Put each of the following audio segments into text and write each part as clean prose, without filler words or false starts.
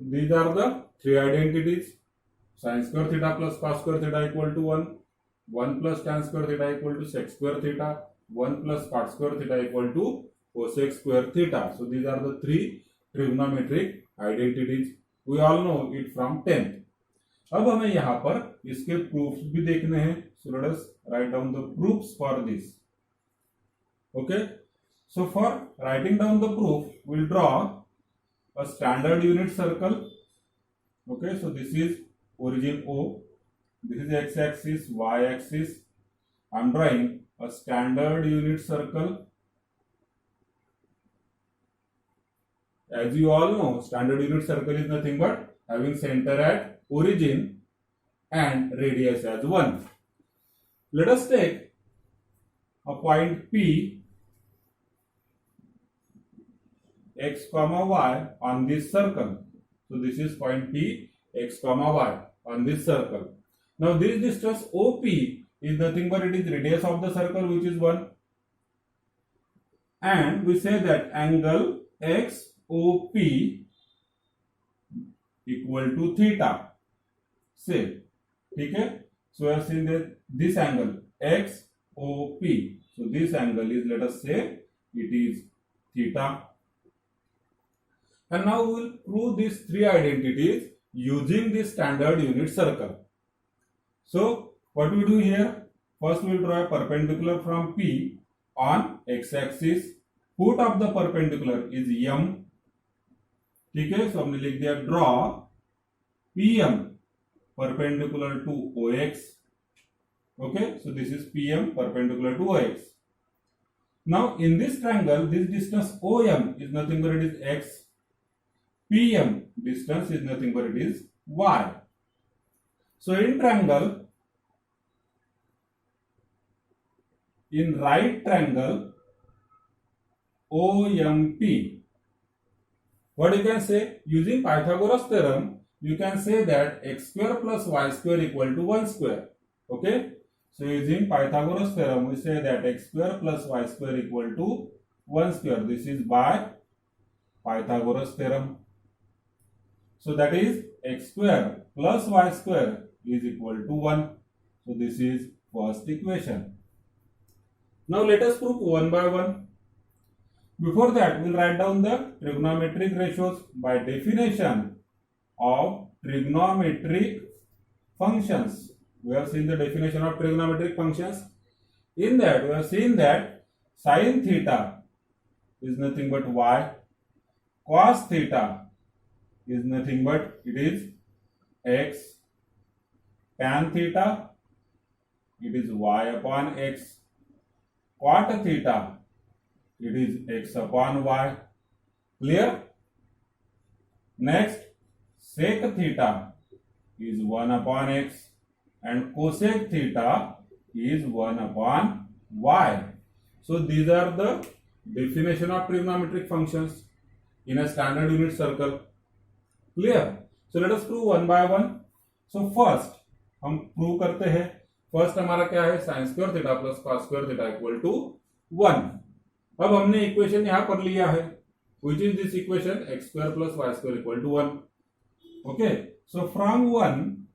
These are the three identities. Sin square theta plus cos square theta equal to 1. 1 plus tan square theta equal to sec square theta. 1 plus cot square theta equal to cosec square theta. So these are the three trigonometric identities. We all know it from 10th. अब हमें यहाँ पर इसके proofs भी देखने हैं. So let us write down the proofs for this. Okay. So for writing down the proof, we'll draw a standard unit circle. Okay. So this is origin O. This is x-axis, y-axis. I'm drawing a standard unit circle. As you all know, standard unit circle is nothing but having center at origin and radius as 1. Let us take a point P, x comma y on this circle. So this is point P, x comma y on this circle. Now this distance OP is nothing but it is radius of the circle, which is 1. And we say that angle XOP equal to theta. Say, okay? So we have seen that this angle XOP. So this angle is, let us say, it is theta. And now we will prove these three identities using this standard unit circle. So what we do here? First we will draw a perpendicular from P on x-axis. Foot of the perpendicular is M. Okay, so हमने लिख दिया draw PM perpendicular to OX. Okay, so this is PM perpendicular to OX. Now in this triangle, this distance OM is nothing but it is X. PM distance is nothing but it is Y. So in triangle, in right triangle OMP, what you can say, using Pythagoras theorem, you can say that x square plus y square equal to 1 square. Okay, so using Pythagoras theorem, we say that x square plus y square equal to 1 square. This is by Pythagoras theorem. So that is x square plus y square is equal to 1. So this is first equation. Now let us prove one by one. Before that, we'll write down the trigonometric ratios by definition of trigonometric functions. We have seen the definition of trigonometric functions. In that, we have seen that sin theta is nothing but y, cos theta is nothing but it is x, tan theta it is y upon x, cot theta it is x upon y. Clear? Next, sec theta is 1 upon x and cosec theta is 1 upon y. So these are the definition of trigonometric functions in a standard unit circle. Clear? So let us prove one by one. So first हम prove करते हैं. First हमारा क्या है, sine square theta plus cos square theta equal to 1. अब हमने equation यहां पर लिया है, which is this equation x square plus y square equal to 1. Okay, so from 1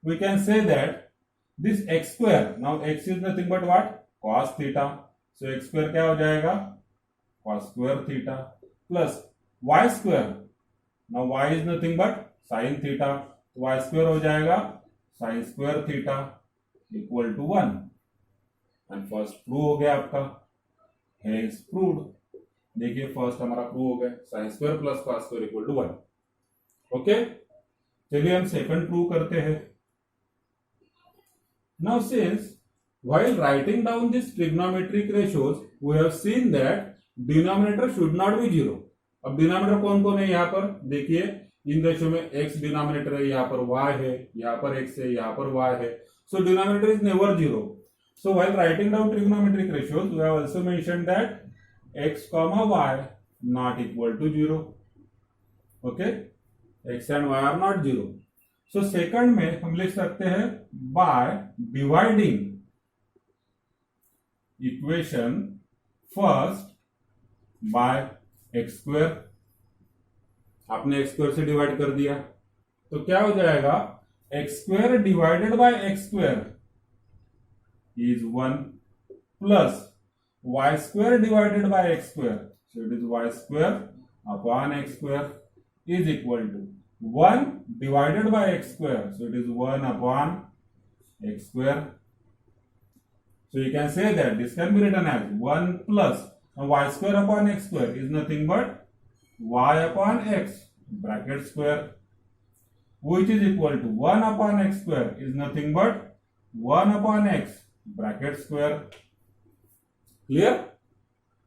we can say that this x square, now x is nothing but what, cos theta. So x square क्या हो जाएगा, cos square theta plus y square, now y is nothing but sin theta, y square हो जाएगा sin square theta equal to 1. And first prove हो गया आपका, hence proved. देखिए first हमारा प्रूव हो गया, sine square plus cos square equal to 1. Okay, चलिए हम सेकंड प्रूव करते हैं. Now since while writing down these trigonometric ratios we have seen that denominator should not be 0. अब डिनोमिनेटर कौन कौन है यहाँ पर देखिए, इन रेशियो में x डिनोमिनेटर है, यहाँ पर y है, यहाँ पर x है, यहाँ पर y है. So denominator is never 0. So while writing down trigonometric ratios, we have also mentioned that x comma y not equal to 0. Okay, x and y are not 0. So second में हम लिख सकते हैं by dividing equation first by x square. आपने x square से divide कर दिया, तो क्या हो जाएगा, x square divided by x square is 1 plus y square divided by x square, so it is y square upon x square is equal to 1 divided by x square, so it is 1 upon x square. So you can say that this can be written as 1 plus y square upon x square is nothing but y upon x bracket square, which is equal to 1 upon x square is nothing but 1 upon x bracket square. Clear?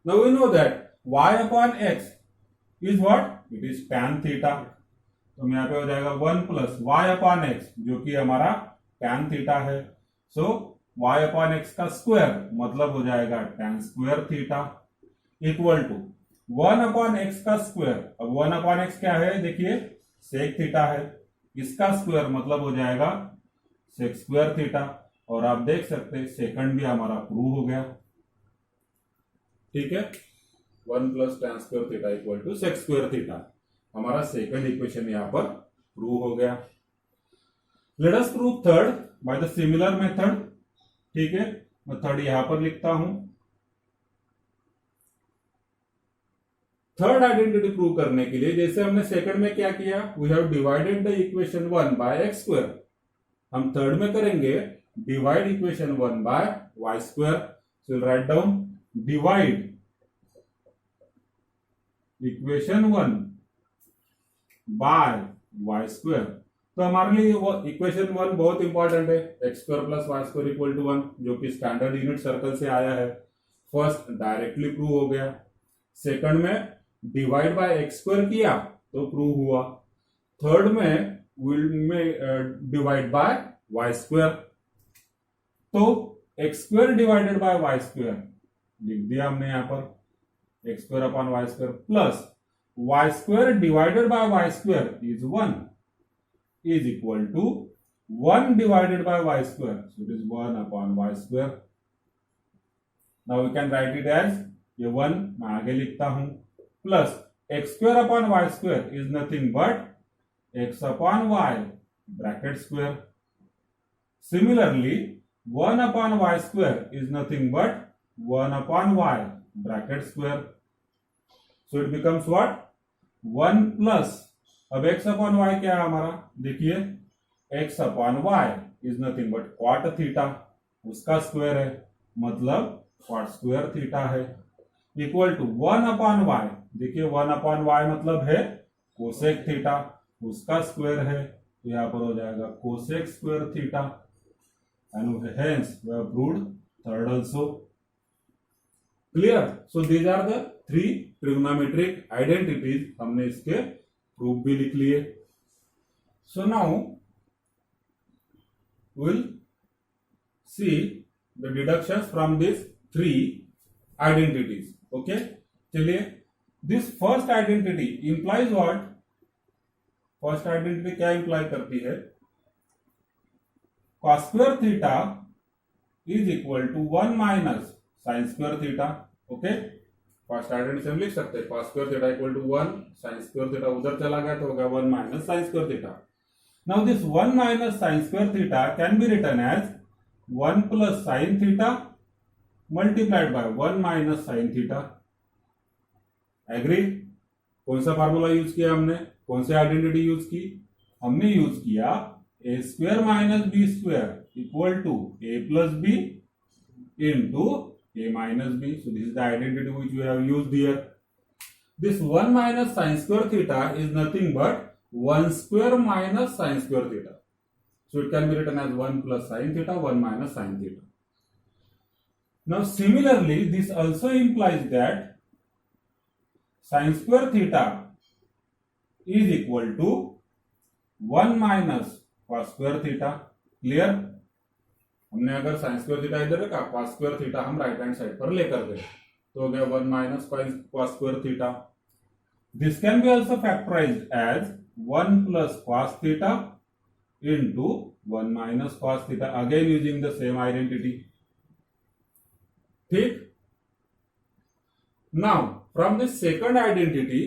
Now we know that y upon x is what? It is tan theta. तो यहाँ पे हो जाएगा 1 plus Y upon x, जो कि हमारा tan theta है. So y upon x का स्क्वायर मतलब हो जाएगा tan square theta equal to 1 upon x का स्क्वायर. अब 1 अपॉन एक्स क्या है, देखिए सेक थीटा है, इसका स्क्वायर मतलब हो जाएगा सेक स्क्वायर थीटा. और आप देख सकते हैं सेकंड भी हमारा प्रूव हो गया. ठीक है, 1 plus tan square theta equal to sec square theta, हमारा सेकंड इक्वेशन यहां पर प्रूव हो गया. Let us prove third by the similar method. ठीक है, मैं थर्ड यहां पर लिखता हूं. थर्ड आइडेंटिटी प्रूव करने के लिए जैसे हमने सेकंड में क्या किया, we have divided the equation 1 by x square, हम थर्ड में करेंगे divide equation 1 by y square. So write down divide equation 1 by y square. तो हमारे लिए वो इक्वेशन 1 बहुत इंपॉर्टेंट है, x square plus y square equal to 1, जो कि स्टैंडर्ड यूनिट सर्कल से आया है. फर्स्ट डायरेक्टली प्रूव हो गया, सेकंड में डिवाइड बाय एक्स स्क्वायर किया तो प्रूव हुआ, थर्ड में will divide by y square. तो x square divided by y square लिख दिया हमने यहां पर, x square upon y square plus y square divided by y square is 1 is equal to 1 divided by y square, so it is 1 upon y square. Now we can write it as, ये 1 मैं आगे लिखता हूं, plus x square upon y square is nothing but x upon y bracket square. Similarly 1 upon y square is nothing but 1 upon y bracket square. So it becomes what? 1 plus, अब x अपॉन y क्या है हमारा, देखिए x अपॉन y is nothing but cot theta, उसका square है मतलब क्वाट स्क्वायर थीटा है, इक्वल टू 1 अपॉन y, देखिए 1 अपॉन y मतलब है कोसेक थीटा, उसका स्क्वायर है, तो यहां पर हो जाएगा cosec square theta. And hence we have proved third also. Clear? So these are the 3 trigonometric identities, हमने इसके प्रूफ भी लिख लिए. So now will see the deductions from this 3 identities. Okay, चलिए. This first identity implies what, first identity क्या imply करती है, cos square theta is equal to 1 minus sine square theta. Okay, first identity हम लिख सकते हैं, cos square theta equal to 1, sine square theta उधर चला गया तो हो गया 1 minus sine square theta. Now this 1 minus sine square theta can be written as 1 plus sine theta multiplied by 1 minus sine theta. Agree? कौन सा formula use किया हमने, कौन सी आइडेंटिटी यूज की, हमने यूज किया a square minus b square equal to a plus b into a minus b. So this is the identity which we have used here. This 1 minus sin square theta is nothing but 1 square minus sin square theta. So it can be written as 1 plus sin theta, 1 minus sin theta. Now similarly, this also implies that sin square theta is equal to 1 minus cos square theta. Clear? हमने अगर sign square theta इधर रखा, cos square theta हम right hand side पर लेकर गए, तो हो गया 1 minus cos square theta. This can be also factorized as 1 plus cos theta into 1 minus cos theta, again using the same identity. ठीक. Now from this second identity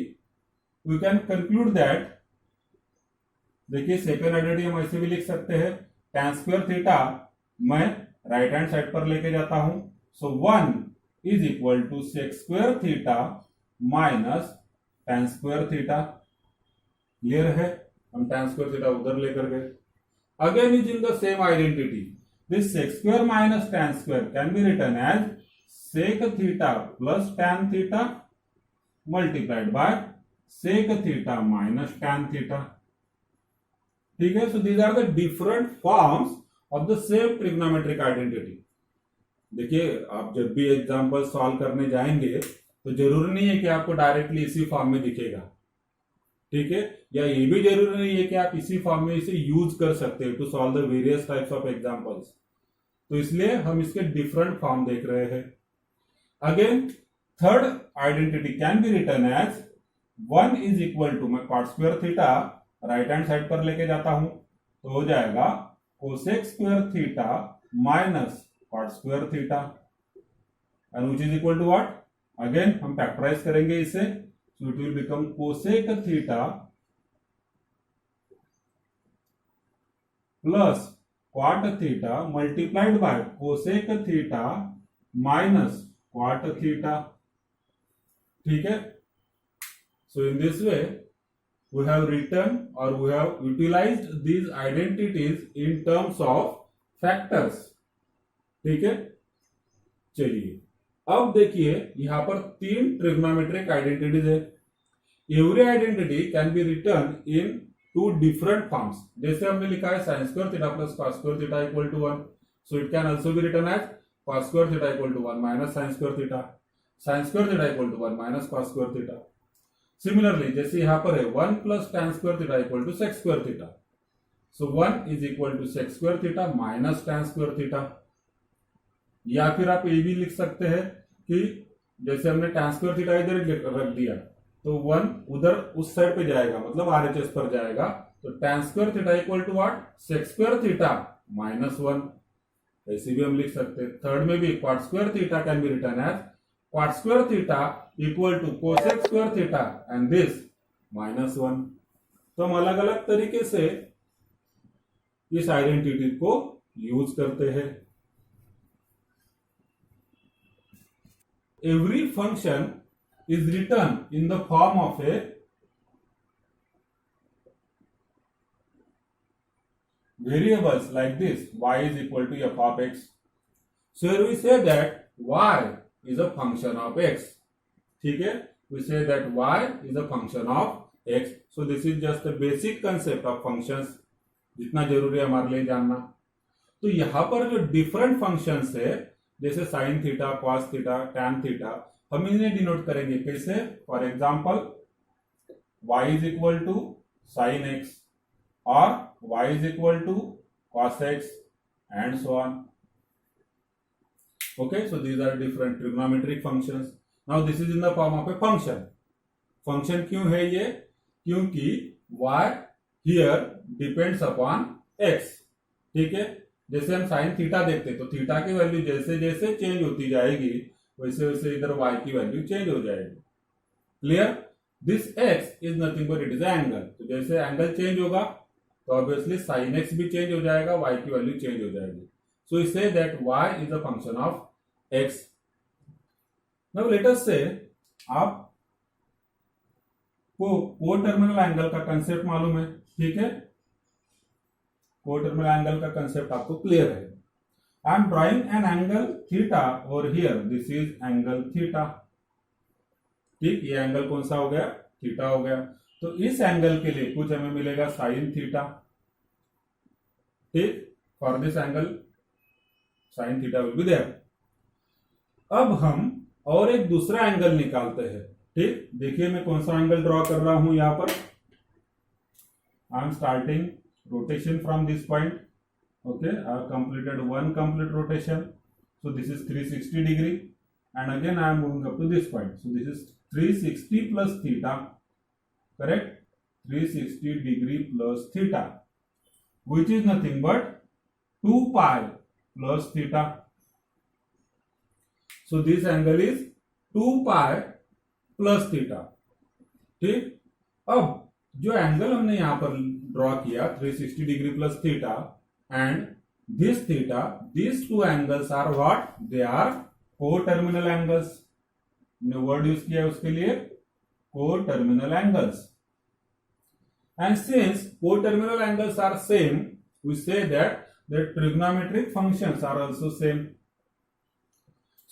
we can conclude that, देखिए second identity हम ऐसे भी लिख सकते हैं, tan square theta मैं right hand side पर लेके जाता हूं, so 1 is equal to sec square theta minus tan square theta. Clear है, हम tan स्क्वायर थीटा उधर लेकर गए। Again is in the same identity, this sec square minus tan square can be written as sec theta plus tan theta multiplied by sec theta minus tan theta. ठीक है, so these are the different forms of the same trigonometric identity. देखिए आप जब भी example solve करने जाएंगे तो जरूरी नहीं है कि आपको डायरेक्टली इसी फॉर्म में दिखेगा, ठीक है, या ये भी जरूरी नहीं है कि आप इसी फॉर्म में इसे यूज कर सकते हो to solve the various types of examples. तो इसलिए हम इसके डिफरेंट फॉर्म देख रहे हैं। Again third identity can be written as 1 is equal to, मैं cot square theta right hand side पर लेके जाता हूं तो हो जाएगा cosec square theta minus cot square theta and which is equal to what, again हम फैक्टराइज करेंगे इसे, so it will become cosec theta plus cot theta multiplied by cosec theta minus cot theta. ठीक है, so in this way we have written or we have utilized these identities in terms of factors। ठीक है, चलिए अब देखिए यहां पर तीन ट्रिग्नोमेट्रिक आइडेंटिटीज है। Every identity can be written in two different forms. जैसे हमने लिखा है sin square theta plus cos square theta equal to 1, so it can also be written as cos square theta equal to 1 minus sin square theta, sin square theta equal to 1 minus cos square theta. Similarly जैसे यहां पर है 1 plus tan square theta equal to sec square theta, so 1 is equal to sec square theta minus tan square theta. या फिर आप ये भी लिख सकते हैं कि जैसे हमने tan स्क्वायर थीटा इधर रख दिया तो 1 उधर उस साइड पे जाएगा, मतलब RHS पर जाएगा, तो tan square theta equal to what, sec square theta minus 1, ऐसे भी हम लिख सकते हैं। थर्ड में भी cot square theta can be written as cot square theta equal to cosec square theta and this minus 1। तो हम अलग अलग तरीके से इस आइडेंटिटी को यूज करते हैं। Every function is written in the form of a variables like this, y is equal to f of x. So here we say that y is a function of x. ठीक है, we say that y is a function of x. So this is just a basic concept of functions, जितना जरूरी है हमारे लिए जानना। तो यहां पर जो डिफरेंट फंक्शंस है जैसे sine theta, cos theta, tan theta, हम इन्हें डिनोट करेंगे कैसे, for example y is equal to sine x और y is equal to cos x and so on. Okay, so these are different trigonometric functions. Now this is in the form of a function. Function क्यों है ये, क्योंकि y here depends upon x। ठीक है, जैसे हम sine theta देखते तो थीटा की वैल्यू जैसे जैसे चेंज होती जाएगी वैसे वैसे इधर y की वैल्यू चेंज हो जाएगी। Clear, this x is nothing but it is angle, तो जैसे एंगल चेंज होगा तो ऑब्वियसली साइन एक्स भी चेंज हो जाएगा, y की वैल्यू चेंज हो जाएगी। So we say that y is a function of x। Now let us say आप को को टर्मिनल एंगल का कंसेप्ट मालूम है, ठीक है, को टर्मिनल एंगल का कंसेप्ट आपको क्लियर है। I am drawing an angle theta और here this is angle theta. ठीक, ये एंगल कौन सा हो गया, थीटा हो गया। तो इस एंगल के लिए कुछ हमें मिलेगा साइन थीटा। ठीक, for this angle sine theta will be there. अब हम और एक दूसरा एंगल निकालते हैं। ठीक, देखिए मैं कौन सा एंगल ड्रॉ कर रहा हूं यहां पर। I am starting rotation from this point. Okay, I have completed one complete rotation, so this is 360 degree and again I am moving up to this point, so this is 360 plus theta, correct, 360 degree plus theta, which is nothing but 2 pi plus theta. So this angle is 2 pi plus theta. ठीक, अब जो angle हमने यहां पर draw किया 360 degree plus theta and this theta, these two angles are what? They are co-terminal angles. हमने word use किया है उसके लिए co-terminal angles. And since co-terminal angles are same, we say that the trigonometric functions are also same.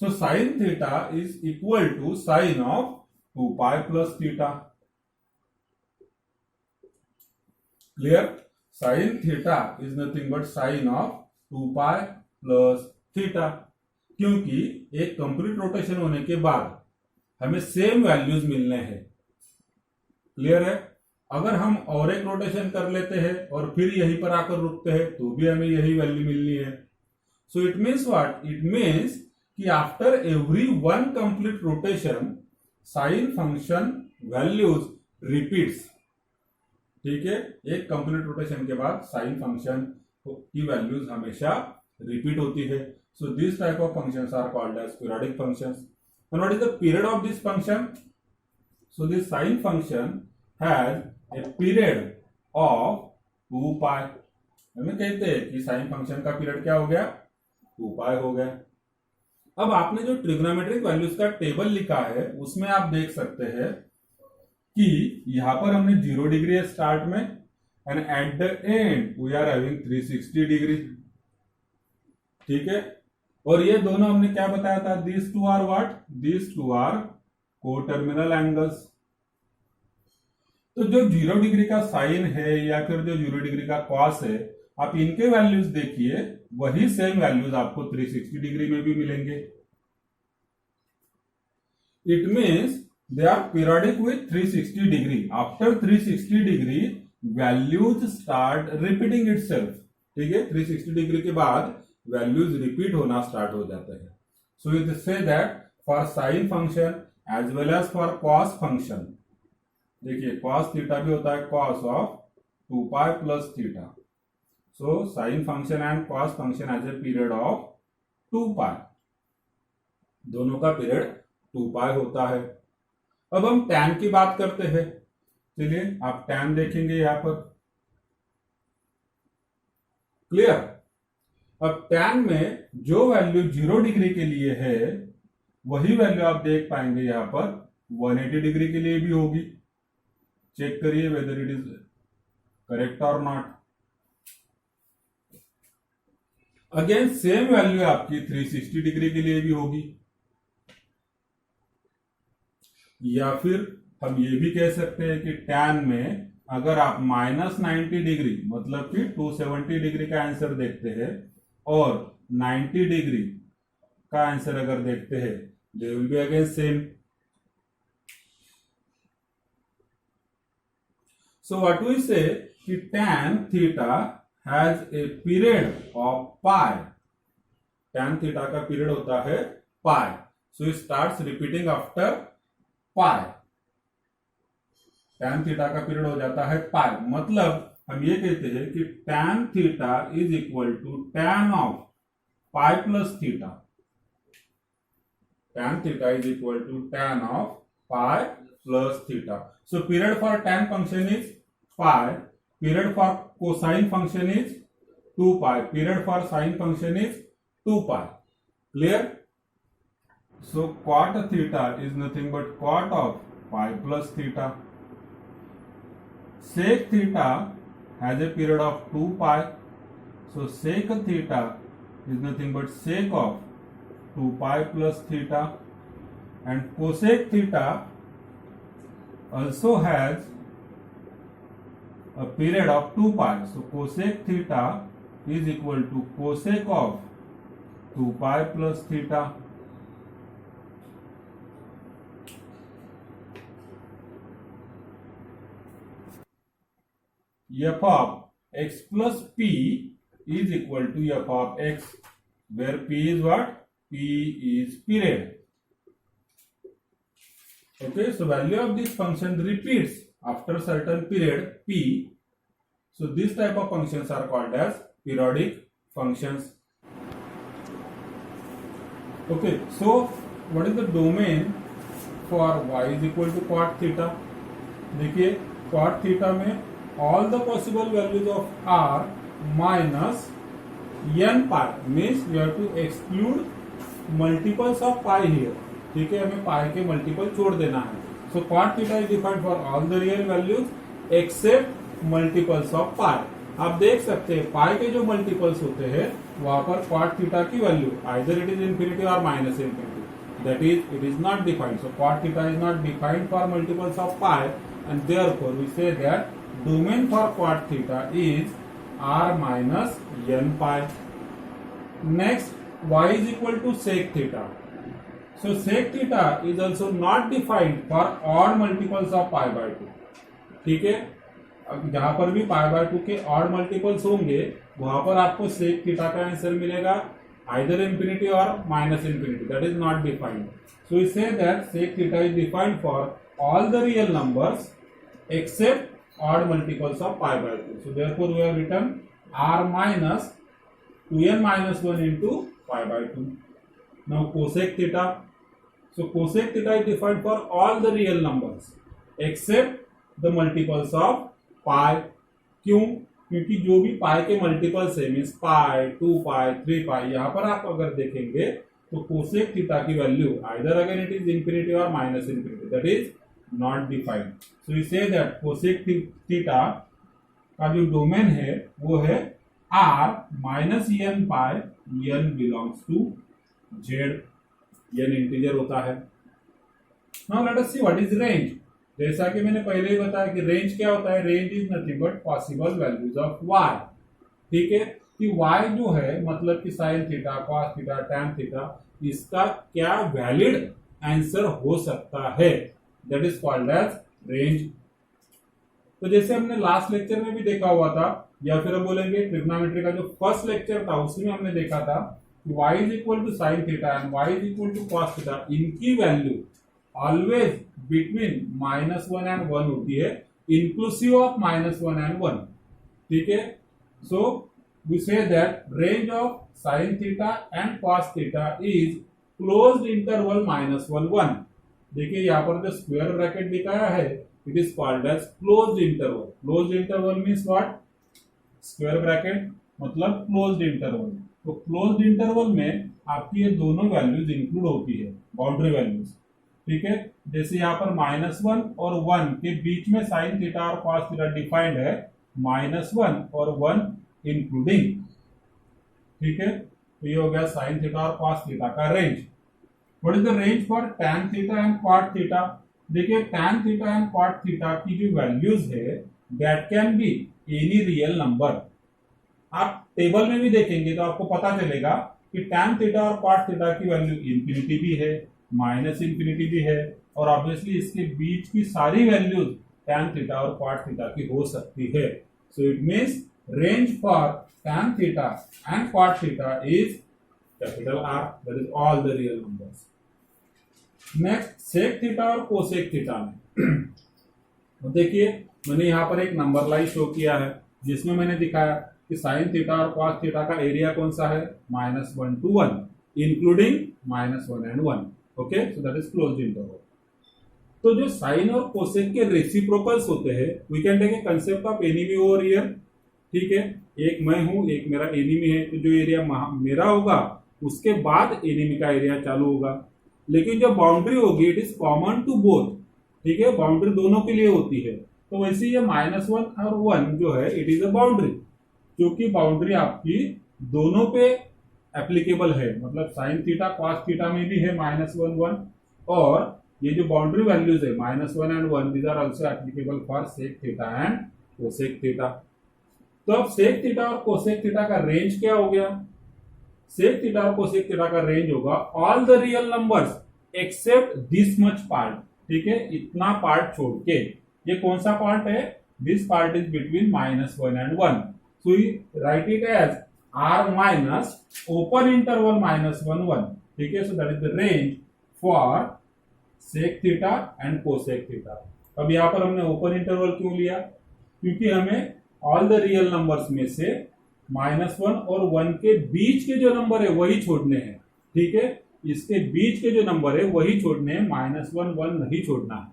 So sin theta is equal to sin of 2 pi plus theta. Clear? Sin theta is nothing but sin of 2 pi plus theta. क्योंकि एक complete rotation होने के बाद हमें same values मिलने हैं. Clear है? अगर हम और एक रोटेशन कर लेते हैं और फिर यहीं पर आकर रुकते हैं तो भी हमें यही वैल्यू मिलनी है. So it means what? It means कि after every one complete rotation sine function values repeats. ठीक है, एक कंप्लीट रोटेशन के बाद साइन फंक्शन की वैल्यूज हमेशा रिपीट होती है. So this type of functions are called as periodic functions. And what is the period of this function? So this sine function has a period of 2 pi. हमें कहते हैं कि sine function का period क्या हो गया? 2 पाई हो गया. अब आपने जो ट्रिग्नोमेट्रिक वैल्यूज का टेबल लिखा है उसमें आप देख सकते हैं कि यहां पर हमने 0 डिग्री है स्टार्ट में and at the end we are having 360 degree. ठीक है, और ये दोनों हमने क्या बताया था? This two are what? This two are co-terminal angles. तो जो 0 डिग्री का साइन है या फिर जो 0 डिग्री का कॉस है, आप इनके वैल्यूज देखिए, वही सेम वैल्यूज आपको 360 डिग्री में भी मिलेंगे. It means they are periodic with 360 degree. After 360 degree values start repeating itself. ठीक है, 360 डिग्री के बाद वैल्यूज रिपीट होना स्टार्ट हो जाते हैं. So it say that for sine function as well as for cos function, देखिए कॉस थीटा भी होता है cos of 2 pi plus theta. So sine function and cos function as a period of 2 pi. दोनों का period 2 पाई होता है. अब हम tan की बात करते हैं. चलिए आप tan देखेंगे यहां पर. क्लियर? अब tan में जो वैल्यू 0 डिग्री के लिए है वही वैल्यू आप देख पाएंगे यहां पर 180 डिग्री के लिए भी होगी. चेक करिए वेदर इट इज करेक्ट और नॉट. अगेन सेम वैल्यू आपकी 360 डिग्री के लिए भी होगी. या फिर हम ये भी कह सकते हैं कि tan में अगर आप -90 डिग्री मतलब कि 270 डिग्री का आंसर देखते हैं और 90 डिग्री का आंसर अगर देखते हैं, they will be again same. So what we say कि tan theta has a period of pi. tan theta का पीरियड होता है pi. So it starts repeating after pi. tan theta का पीरियड हो जाता है पाई. मतलब हम ये कहते हैं कि tan theta is equal to tan of pi plus theta. tan theta is equal to tan of pi plus theta. So period for tan function is pi. Period for cosine function is 2 pi. Period for sine function is 2 pi. Clear? So cot theta is nothing but cot of pi plus theta. Sec theta has a period of 2 pi. So sec theta is nothing but sec of 2 pi plus theta. And cosec theta also has a period of 2 pi. So cosec theta is equal to cosec of 2 pi plus theta. F of x plus p is equal to f of x, where p is what? P is period. Okay, so value of this function repeats after certain period p. So this type of functions are called as periodic functions. Okay, so what is the domain for y is equal to cot theta? देखिए cot theta में all the possible values of r minus n pi means we have to exclude multiples of pi here. ठीक है, हमें पाई के multiple छोड़ देना है. So cot theta is defined for all the real values except multiples of pi. आप देख सकते हैं पाई के जो मल्टीपल्स होते हैं वहां पर cot theta की value either it is infinity or minus infinity. That is, it is not defined. So cot theta is not defined for multiples of pi, and therefore we say that domain for cot theta is r minus n pi. Next, y is equal to sec theta. So sec theta is also not defined for odd multiples of pi by 2. ठीक है, जहां पर भी pi by 2 के odd multiples होंगे वहां पर आपको sec theta का आंसर मिलेगा either infinity or minus infinity. That is not defined. So we say that sec theta is defined for all the real numbers except odd multiples of pi by 2. So therefore we have written r minus 2n minus 1 into pi by 2. Now cosec theta. So cosec theta is defined for all the real numbers except the multiples of pi. क्यों? क्योंकि जो भी पाई के multiples है means पाई, 2 पाई, 3 पाई, यहाँ पर आप अगर देखेंगे तो कोसेक थीटा की वैल्यू आइदर अगर इट इज इंफिनिटी और minus infinity, that is not defined. So we say that cosec theta का जो डोमेन है वो है r minus n pi, n belongs to Z, n integer होता है. Now let us see what is range. जैसा कि मैंने पहले ही बताया कि रेंज क्या होता है, range is nothing but possible values of y. ठीक है, कि y जो है मतलब कि sine theta, cos theta, tan theta, इसका क्या वैलिड आंसर हो सकता है, that is called as range. तो जैसे हमने लास्ट लेक्चर में भी देखा हुआ था, या फिर हम बोलेंगे ट्रिग्नोमेट्री का जो फर्स्ट लेक्चर था उसी में हमने देखा था कि y is equal to sine theta and y is equal to cos theta, इनकी वैल्यू ऑलवेज बिटवीन -1 एंड 1 होती है, इंक्लूसिव ऑफ -1 एंड 1. ठीक है, so we say that range of sine theta and cos theta is closed interval -1 1. देखिए यहाँ पर जो square bracket दिखाया है it is called as closed interval. Closed interval means what? Square bracket मतलब closed interval. तो क्लोज्ड इंटरवल में आपकी ये दोनों वैल्यूज इंक्लूड होती है, बाउंड्री वैल्यूज. ठीक है, जैसे यहाँ पर -1 और 1 के बीच में साइन थीटा और कॉस थीटा डिफाइंड है, -1 और 1 इंक्लूडिंग. ठीक है, तो ये हो गया साइन थीटा और कॉस थीटा का range. What is the range for tan theta and cot theta? देखिए tan theta and cot theta की जो वैल्यूज है that can be any real number. आप टेबल में भी देखेंगे तो आपको पता चलेगा कि टैन थीटा और कॉट थीटा की वैल्यू इंफिनिटी भी है, माइनस इंफिनिटी भी है, और ऑब्वियसली इसके बीच की सारी वैल्यूज टैन थीटा और कॉट थीटा की हो सकती है. So it means range for tan theta and cot theta is capital R, that is all the real numbers. Next sec theta और कोसेक थीटा में तो देखिए मैंने यहाँ पर एक नंबर लाइन शो किया है जिसमें मैंने दिखाया कि साइन थीटा और कॉस थीटा का एरिया कौन सा है, -1 to 1 including -1 and 1. Okay, so that is closed interval. तो जो साइन और कोसेक के रेसिप्रोकल्स होते हैं, we can take a concept of enemy over here. ठीक है, एक मैं हूं, एक मेरा एनिमी है, तो जो एरिया मेरा होगा उसके बाद एनिमी का एरिया चालू होगा. लेकिन जो बाउंड्री होगी it is common to both. ठीक है, बाउंड्री दोनों के लिए होती है. तो वैसे ये -1 और 1 जो है इट इज अ बाउंड्री, क्योंकि बाउंड्री आपकी दोनों पे एप्लीकेबल है, मतलब साइन थीटा कॉस थीटा में भी है -1 1, और ये जो बाउंड्री वैल्यूज है -1 and 1 these are also applicable for sec theta and cosec theta. तो अब सेक थीटा और कोसेक थीटा का रेंज क्या हो गया? सेक थीटा और कोसेक थीटा का रेंज होगा all the real numbers except this much part. ठीक है, इतना पार्ट छोड़ के. ये कौन सा पार्ट है? This part is between -1 and 1. So write it as R minus open interval -1 1. ठीक है, so that is the range for sec theta and cosec theta. अब यहाँ पर हमने ओपन इंटरवल क्यों लिया? क्योंकि हमें ऑल द रियल नंबर्स में से -1 और 1 के बीच के जो नंबर है वही छोड़ने हैं. ठीक है, इसके बीच के जो नंबर है वही छोड़ने हैं, -1 1 नहीं छोड़ना है.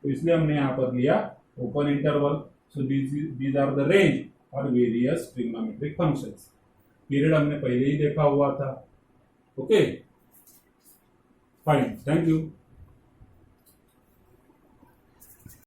तो इसलिए हमने यहाँ पर लिया open interval. So these are the range और वेरियस ट्रिग्नोमेट्रिक फंक्शंस. पीरियड हमने पहले ही देखा हुआ था. Okay, fine, thank you.